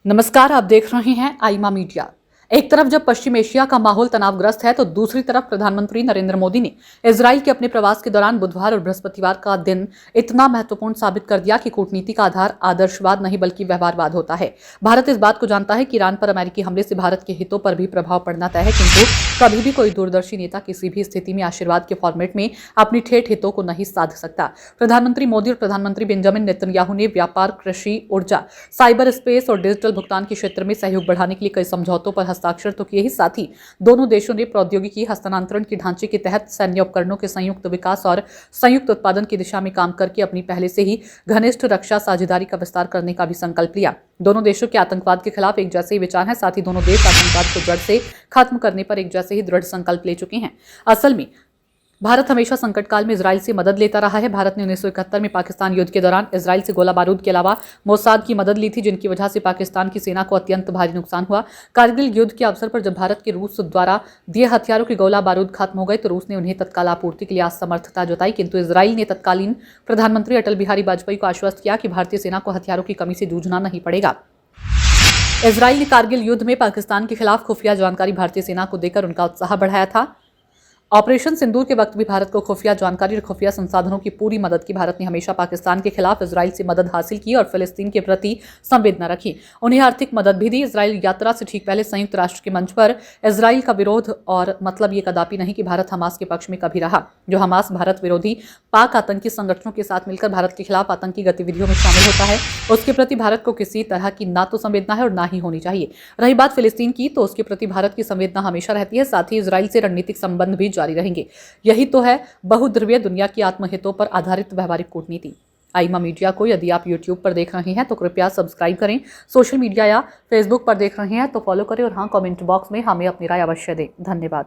नमस्कार, आप देख रहे हैं आईमा मीडिया। एक तरफ जब पश्चिम एशिया का माहौल तनावग्रस्त है तो दूसरी तरफ प्रधानमंत्री नरेंद्र मोदी ने इजराइल के अपने प्रवास के दौरान बुधवार और बृहस्पतिवार का दिन इतना महत्वपूर्ण साबित कर दिया कि कूटनीति का आधार आदर्शवाद नहीं बल्कि व्यवहारवाद होता है। भारत इस बात को जानता है कि ईरान पर अमेरिकी हमले से भारत के हितों पर भी प्रभाव पड़ना तय है, किंतु कभी भी कोई दूरदर्शी नेता किसी भी स्थिति में आशीर्वाद के फॉर्मेट में अपनी ठेठ हितों को नहीं साध सकता। प्रधानमंत्री मोदी और प्रधानमंत्री बेंजामिन नेतन्याहू ने व्यापार, कृषि, ऊर्जा, साइबर स्पेस और डिजिटल भुगतान के क्षेत्र में सहयोग बढ़ाने के लिए कई समझौतों पर हस्ताक्षर तो किए ही, साथ ही दोनों देशों ने प्रौद्योगिकी हस्तांतरण के ढांचे के तहत सैन्य उपकरणों के संयुक्त विकास और संयुक्त उत्पादन की दिशा में काम करके अपनी पहले से ही घनिष्ठ रक्षा साझेदारी का विस्तार करने का भी संकल्प लिया। दोनों देशों के आतंकवाद के खिलाफ एक जैसे ही विचार हैं, साथ ही दोनों देश आतंकवाद को जड़ से खत्म करने पर एक जैसे ही दृढ़ संकल्प ले चुके हैं। असल में भारत हमेशा संकट काल में इजराइल से मदद लेता रहा है। भारत ने 1971 में पाकिस्तान युद्ध के दौरान इजराइल से गोला बारूद के अलावा मोसाद की मदद ली थी, जिनकी वजह से पाकिस्तान की सेना को अत्यंत भारी नुकसान हुआ। कारगिल युद्ध के अवसर पर जब भारत के रूस द्वारा दिए हथियारों के गोला बारूद खत्म हो गए तो रूस ने उन्हें तत्काल आपूर्ति के लिए असमर्थता जताई, किंतु इजराइल ने तत्कालीन प्रधानमंत्री अटल बिहारी वाजपेयी को आश्वस्त किया कि भारतीय सेना को हथियारों की कमी से जूझना नहीं पड़ेगा। इजराइल ने कारगिल युद्ध में पाकिस्तान के खिलाफ खुफिया जानकारी भारतीय सेना को देकर उनका उत्साह बढ़ाया था। ऑपरेशन सिंदूर के वक्त भी भारत को खुफिया जानकारी और खुफिया संसाधनों की पूरी मदद की। भारत ने हमेशा पाकिस्तान के खिलाफ इजराइल से मदद हासिल की और फिलिस्तीन के प्रति संवेदना रखी, उन्हें आर्थिक मदद भी दी। इजराइल यात्रा से ठीक पहले संयुक्त राष्ट्र के मंच पर इजराइल का विरोध और मतलब ये कदापि नहीं कि भारत हमास के पक्ष में कभी रहा। जो हमास भारत विरोधी पाक आतंकी संगठनों के साथ मिलकर भारत के खिलाफ आतंकी गतिविधियों में शामिल होता है, उसके प्रति भारत को किसी तरह की ना तो संवेदना है और ना ही होनी चाहिए। रही बात फिलिस्तीन की, तो उसके प्रति भारत की संवेदना हमेशा रहती है, साथ ही इजराइल से रणनीतिक संबंध भी जारी रहेंगे। यही तो है बहुध्रुवीय दुनिया की आत्महितों पर आधारित व्यवहारिक कूटनीति। आईमा मीडिया को यदि आप यूट्यूब पर देख रहे हैं तो कृपया सब्सक्राइब करें, सोशल मीडिया या फेसबुक पर देख रहे हैं तो फॉलो करें और हाँ, कमेंट बॉक्स में हमें अपनी राय अवश्य दें। धन्यवाद।